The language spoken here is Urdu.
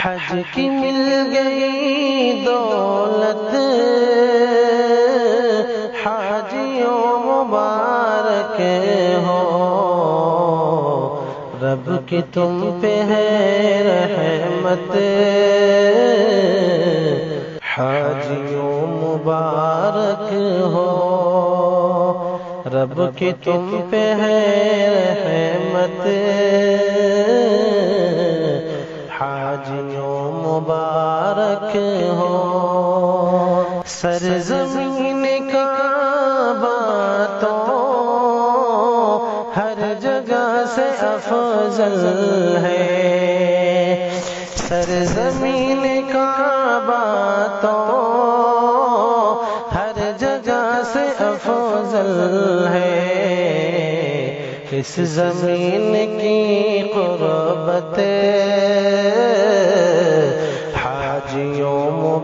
حج کی مل گئی دولت حاجیوں مبارک ہو، رب کی تم پہ ہے رحمت حاجیوں مبارک ہو، رب کی تم پہ ہے رحمت حاجیوں مبارک ہو۔ سرزمین کعبہ تو ہر جگہ سے افضل ہے، سرزمین کعبہ تو ہر جگہ سے افضل ہے، اس زمین کی قربت حاجیوں